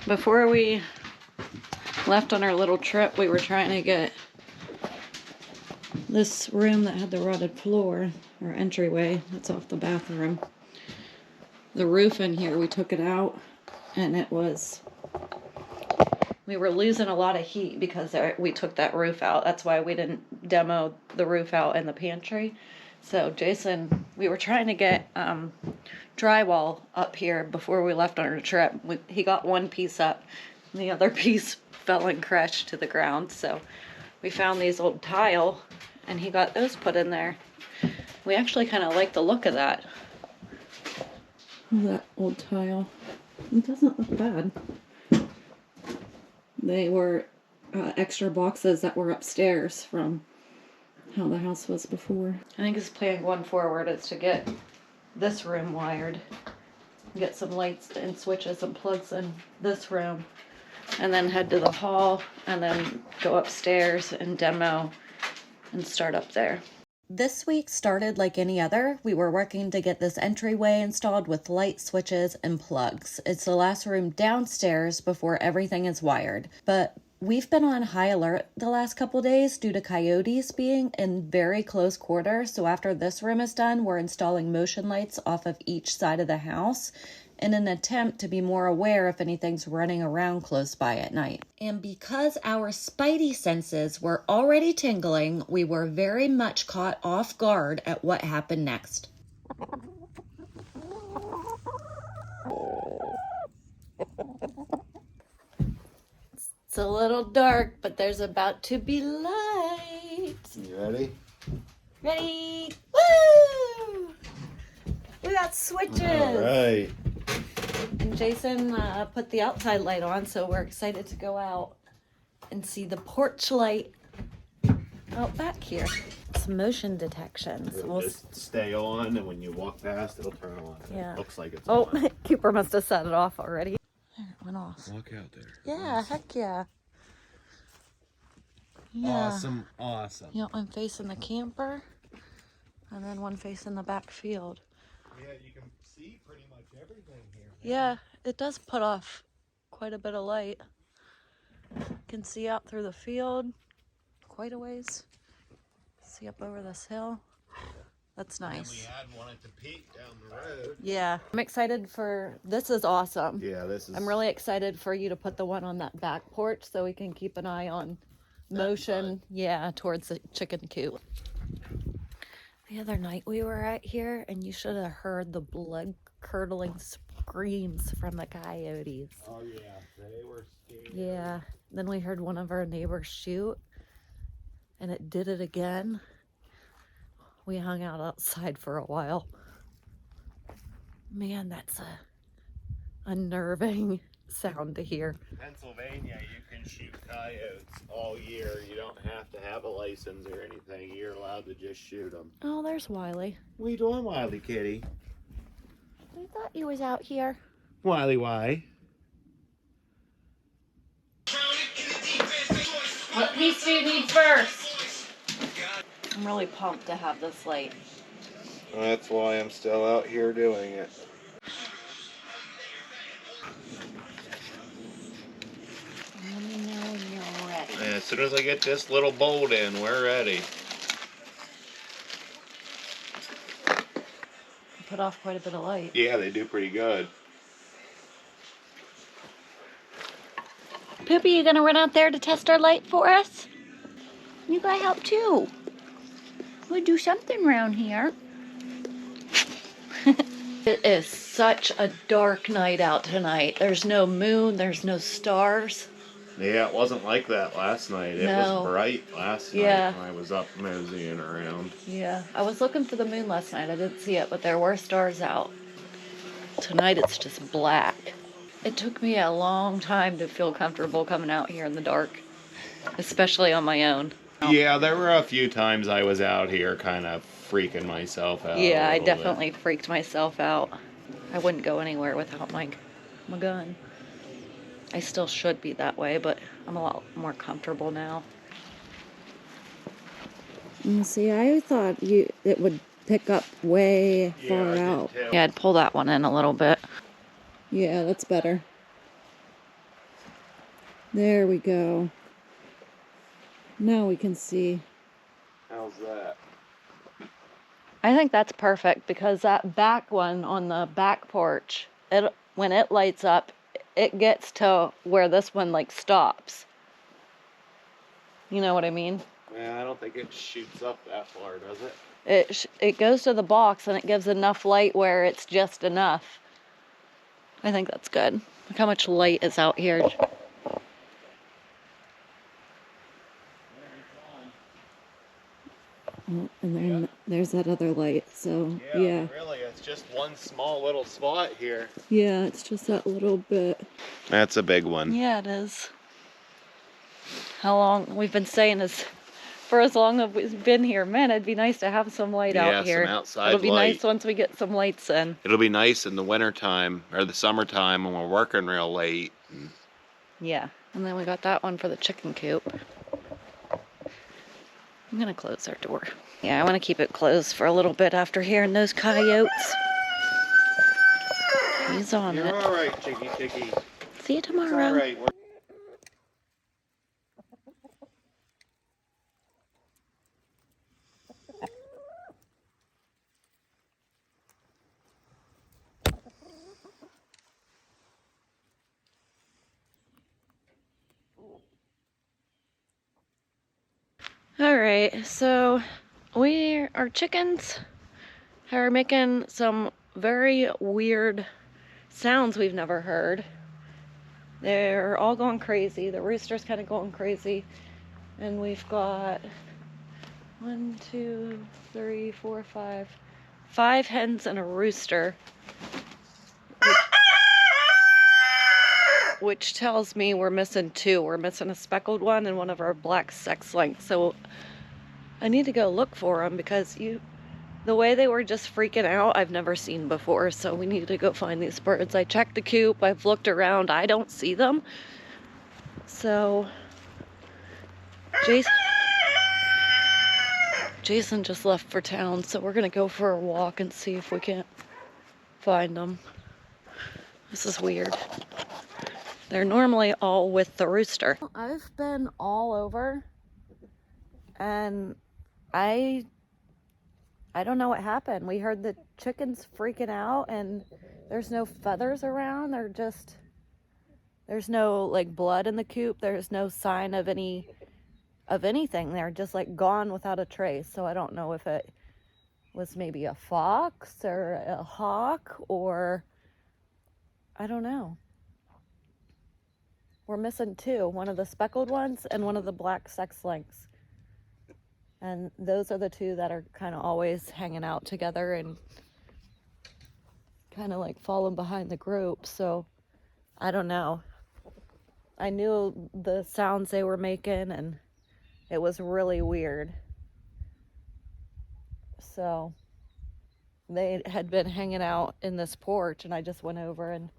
Before we left on our little trip, we were trying to get this room that had the rotted floor, or entryway, that's off the bathroom. The roof in here, we took it out, and we were losing a lot of heat because we took that roof out. That's why we didn't demo the roof out in the pantry. So Jason, we were trying to get drywall up here before we left on our trip. He got one piece up, and the other piece fell and crashed to the ground. So we found these old tile, and he got those put in there. We actually kind of like the look of that. That old tile. It doesn't look bad. They were extra boxes that were upstairs from how the house was before. I think his plan going forward is to get this room wired, get some lights and switches and plugs in this room, and then head to the hall, and then go upstairs and demo and start up there. This week started like any other. We were working to get this entryway installed with light switches and plugs. It's the last room downstairs before everything is wired. But we've been on high alert the last couple days due to coyotes being in very close quarters. So after this room is done, we're installing motion lights off of each side of the house in an attempt to be more aware if anything's running around close by at night. And because our spidey senses were already tingling, we were very much caught off guard at what happened next. It's a little dark, but there's about to be light. You ready? Ready? Woo! We got switches. All right. And Jason put the outside light on, so we're excited to go out and see the porch light out back here. It's motion detection. So It'll just stay on, and when you walk past, it'll turn on. Yeah. It looks like it's on. on. Cooper must have set it off already. There, it went off. Walk out there. Yeah, Awesome. heck yeah. Yeah. Awesome, awesome. You got one facing the camper, and then one facing the back field. Yeah, you can see pretty much everything here. Yeah, it does put off quite a bit of light. You can see out through the field quite a ways. See up over this hill. That's nice. And we had one at the peak down the road. Yeah, I'm excited for, this is awesome. Yeah, this is... I'm really excited for you to put the one on that back porch so we can keep an eye on motion. Yeah, towards the chicken coop. The other night we were out here, and you should have heard the blood-curdling screams from the coyotes. Oh, yeah. They were scared. Yeah. Then we heard one of our neighbors shoot, and it did it again. We hung out outside for a while. Man, that's a unnerving sound to hear. Pennsylvania, you can shoot coyotes all year. You don't have to have a license or anything. You're allowed to just shoot them. Oh, there's Wiley. What are you doing, Wiley kitty? I thought you was out here. Wiley, why? What piece do you need first? I'm really pumped to have this light. That's why I'm still out here doing it. Let me know when you're ready. And as soon as I get this little bolt in, we're ready. Put off quite a bit of light. Yeah, they do pretty good. Poopy, you gonna run out there to test our light for us? You gotta help too. We'll do something around here. It is such a dark night out tonight. There's no moon, there's no stars. Yeah, it wasn't like that last night. It No. was bright last Yeah. night when I was up moseying around. Yeah, I was looking for the moon last night. I didn't see it, but there were stars out. Tonight it's just black. It took me a long time to feel comfortable coming out here in the dark, especially on my own. Yeah, there were a few times I was out here kind of freaking myself out. Yeah, a I little definitely freaked myself out. I wouldn't go anywhere without my gun. I still should be that way, but I'm a lot more comfortable now. See, I thought it would pick up way far out. Yeah, I'd pull that one in a little bit. Yeah, that's better. There we go. Now we can see. How's that? I think that's perfect because that back one on the back porch, when it lights up, it gets to where this one like stops. You know what I mean? Yeah, I don't think it shoots up that far, does it? It goes to the box and it gives enough light where it's just enough. I think that's good. Look how much light is out here. Oh, and then there's that other light, so yeah. Really, it's just one small little spot here. Yeah, it's just that little bit. That's a big one. Yeah, it is. How long we've been saying is, for as long as we've been here, man, it'd be nice to have some light out here. Some outside It'll be light. nice once we get some lights in. It'll be nice in the wintertime or the summertime when we're working real late. Yeah, and then we got that one for the chicken coop. I'm gonna close our door. Yeah, I want to keep it closed for a little bit after hearing those coyotes. He's on it. You're all right, Chicky. See you tomorrow. It's all right. Alright, so our chickens are making some very weird sounds we've never heard. They're all going crazy. The rooster's kind of going crazy. And we've got 1, 2, 3, 4, 5 hens and a rooster. Which tells me we're missing 2. We're missing a speckled one and one of our black sex lynx. So I need to go look for them because the way they were just freaking out, I've never seen before. So we need to go find these birds. I checked the coop. I've looked around. I don't see them. So Jason just left for town. So we're going to go for a walk and see if we can't find them. This is weird. They're normally all with the rooster. I've been all over and I don't know what happened. We heard the chickens freaking out and there's no feathers around. There's no like blood in the coop. There's no sign of anything. They're just like gone without a trace. So I don't know if it was maybe a fox or a hawk or I don't know. We're missing 2, one of the speckled ones and one of the black sex lynx. And those are the 2 that are kind of always hanging out together and kind of like falling behind the group. So I don't know. I knew the sounds they were making and it was really weird. So they had been hanging out in this porch and I just went over and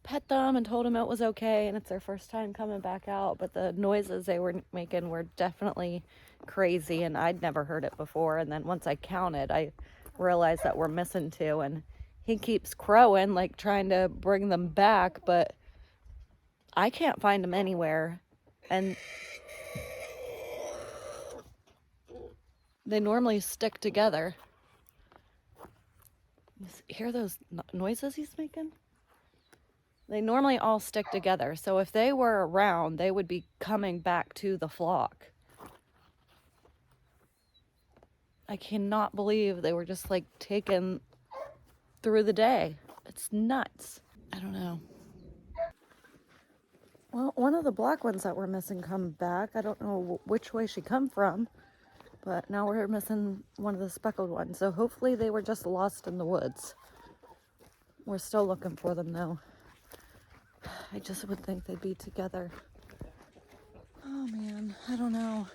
pet them and told them it was okay and it's their first time coming back out, but the noises they were making were definitely crazy and I'd never heard it before. And then once I counted, I realized that we're missing 2 and he keeps crowing like trying to bring them back, but I can't find them anywhere. And they normally stick together. You hear those noises he's making? They normally all stick together. So if they were around, they would be coming back to the flock. I cannot believe they were just like taken through the day. It's nuts. I don't know. Well, one of the black ones that we're missing come back. I don't know which way she come from, but now we're missing one of the speckled ones. So hopefully they were just lost in the woods. We're still looking for them though. I just would think they'd be together. Oh man, I don't know.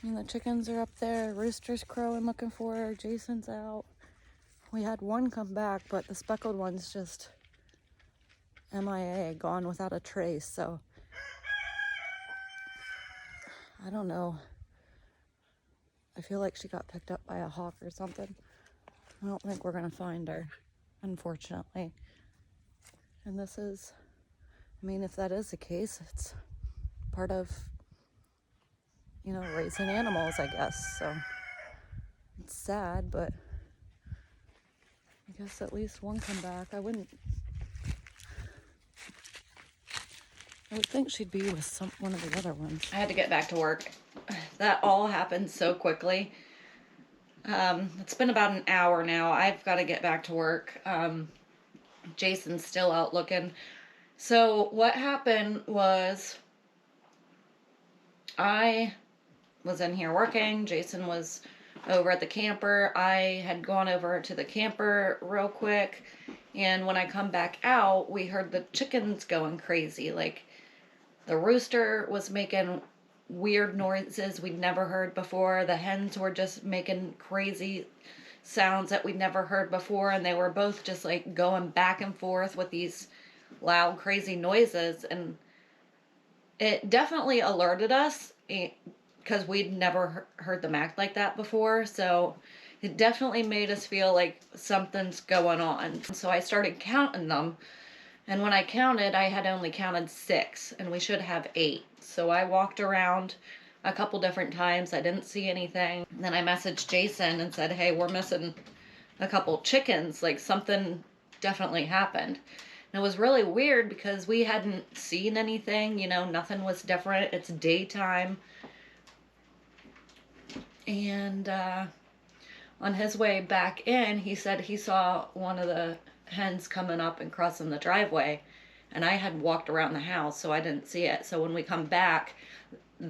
And the chickens are up there, rooster's crowing looking for her, Jason's out. We had one come back, but the speckled one's just MIA, gone without a trace, so I don't know. I feel like she got picked up by a hawk or something. I don't think we're gonna find her, unfortunately. And this is, I mean, if that is the case, it's part of, you know, raising animals, I guess. So it's sad, but I guess at least one come back. I would think she'd be with one of the other ones. I had to get back to work. That all happened so quickly. It's been about an hour now. I've got to get back to work. Jason's still out looking. So what happened was I was in here working. Jason was over at the camper. I had gone over to the camper real quick. And when I come back out, we heard the chickens going crazy. Like, the rooster was making weird noises we'd never heard before. The hens were just making crazy sounds that we'd never heard before. And they were both just like going back and forth with these loud, crazy noises. And it definitely alerted us because we'd never heard them act like that before. So it definitely made us feel like something's going on. So I started counting them. And when I counted, I had only counted 6, and we should have 8. So I walked around a couple different times. I didn't see anything. And then I messaged Jason and said, hey, we're missing a couple chickens. Like, something definitely happened. And it was really weird because we hadn't seen anything. You know, nothing was different. It's daytime. And on his way back in, he said he saw one of the hens coming up and crossing the driveway, and I had walked around the house, so I didn't see it. So when we come back,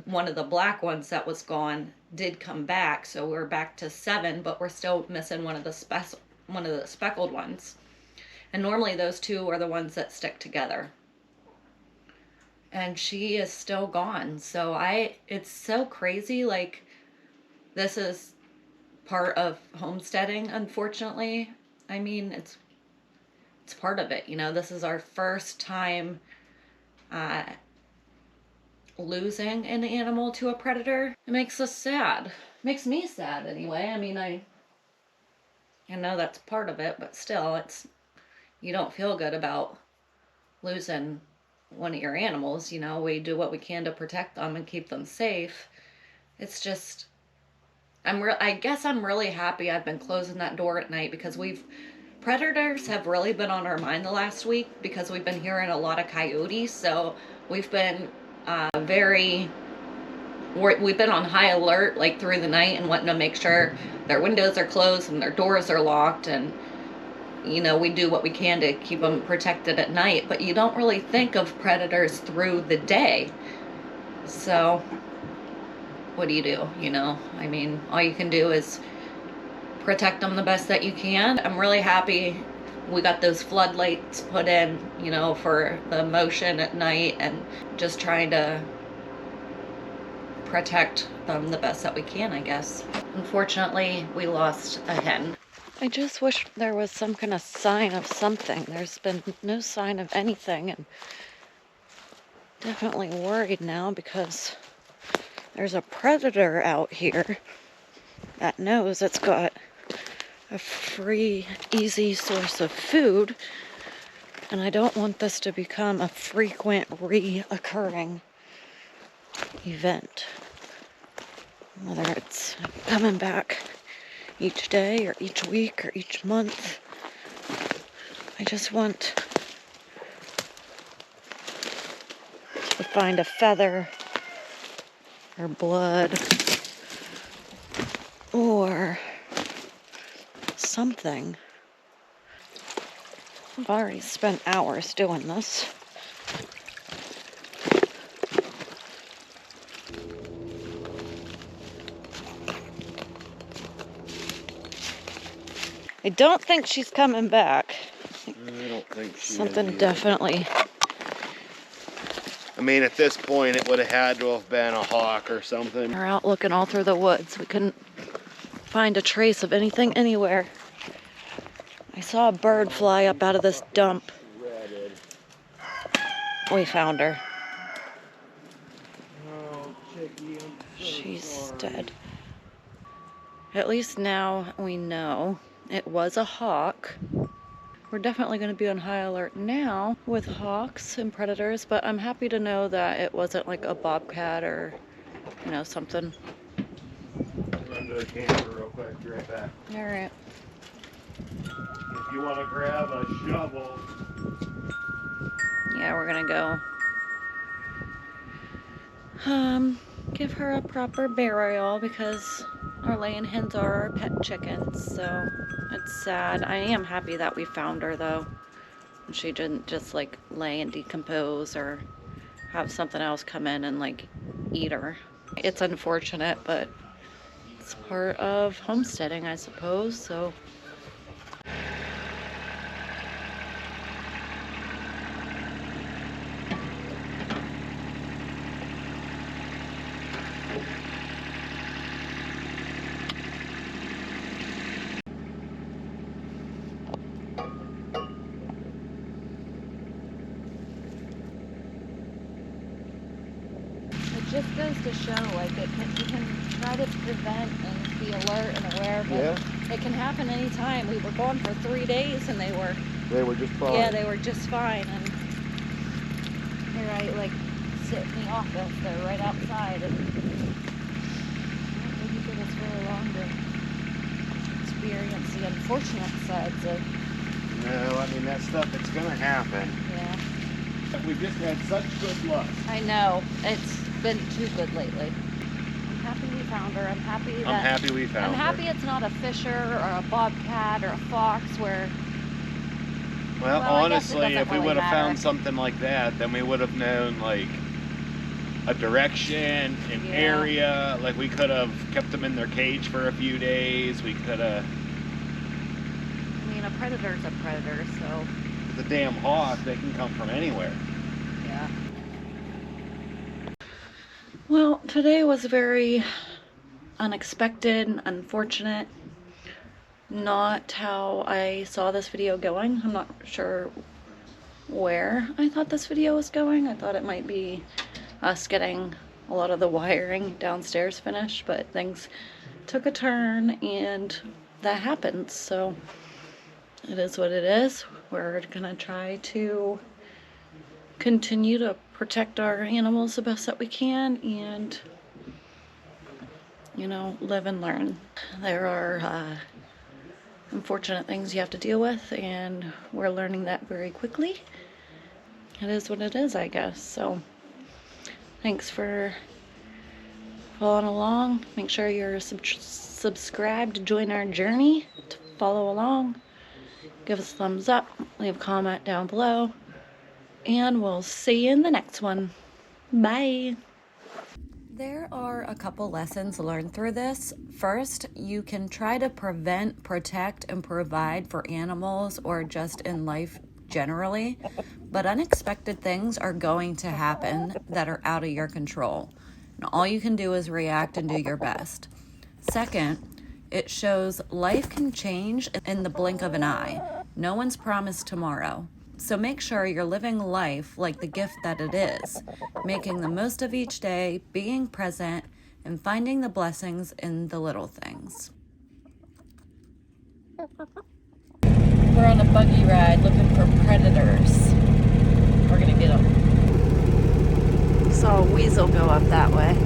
one of the black ones that was gone did come back, so we're back to 7, but we're still missing one of the speckled ones. And normally those 2 are the ones that stick together. And she is still gone. So it's so crazy. Like, this is part of homesteading, unfortunately. I mean, it's part of it, you know. This is our first time losing an animal to a predator. It makes us sad. It makes me sad anyway. I mean, I know that's part of it, but still, you don't feel good about losing one of your animals. You know, we do what we can to protect them and keep them safe. It's just, I guess I'm really happy I've been closing that door at night, because predators have really been on our mind the last week, because we've been hearing a lot of coyotes. So we've been we've been on high alert, like, through the night, and wanting to make sure their windows are closed and their doors are locked. And, you know, we do what we can to keep them protected at night, but you don't really think of predators through the day. So what do? You know, I mean, all you can do is protect them the best that you can. I'm really happy we got those floodlights put in, you know, for the motion at night, and just trying to protect them the best that we can, I guess. Unfortunately, we lost a hen. I just wish there was some kind of sign of something. There's been no sign of anything, and definitely worried now because there's a predator out here that knows it's got a free, easy source of food, and I don't want this to become a frequent, reoccurring event. Whether it's coming back each day or each week or each month, I just want to find a feather or blood or something. I've already spent hours doing this. I don't think she's coming back. I don't think she something is definitely. I mean, at this point, it would have had to have been a hawk or something. We're out looking all through the woods. We couldn't find a trace of anything anywhere. I saw a bird fly up out of this dump. We found her. Oh, Chicky, I'm so She's sorry. dead. At least now we know it was a hawk. We're definitely going to be on high alert now with hawks and predators, but I'm happy to know that it wasn't like a bobcat or, you know, something. Run to the camper real quick, be right back. All right. If you want to grab a shovel. Yeah, we're going to go give her a proper burial because our laying hens are our pet chickens, so it's sad. I am happy that we found her though. She didn't just like lay and decompose or have something else come in and like eat her. It's unfortunate, but it's part of homesteading, I suppose, so. It just goes to show, like, you can try to prevent and be alert and aware, but it can happen anytime. We were gone for 3 days and they were just fine. yeah, they were just fine. And here I like sit in the office, they're right outside, and it didn't take us very long to experience the unfortunate sides of. No, I mean, that stuff, it's going to happen. Yeah. We've just had such good luck. I know. It's been too good lately. I'm happy we found her. I'm happy we found her. I'm happy it's not a fisher or a bobcat or a fox where. Well, honestly, if we really would have matter. found something like that, then we would have known, like, a direction, an area. Like, we could have kept them in their cage for a few days. We could have. I mean, a predator's a predator, so. The damn hawk, they can come from anywhere. Yeah. Well, today was very unexpected, unfortunate. Not how I saw this video going. I'm not sure where I thought this video was going. I thought it might be us getting a lot of the wiring downstairs finished, but things took a turn and that happens. So it is what it is. We're gonna try to continue to protect our animals the best that we can and, you know, live and learn. There are unfortunate things you have to deal with, and we're learning that very quickly. It is what it is, I guess. So thanks for following along. Make sure you're subscribed to join our journey, to follow along. Give us a thumbs up, leave a comment down below, and we'll see you in the next one. Bye. There are a couple lessons learned through this. First, you can try to prevent, protect, and provide for animals or just in life generally, but unexpected things are going to happen that are out of your control. And all you can do is react and do your best. Second, it shows life can change in the blink of an eye. No one's promised tomorrow. So make sure you're living life like the gift that it is, making the most of each day, being present, and finding the blessings in the little things. We're on a buggy ride looking for predators. We're gonna get them. Saw a weasel go up that way.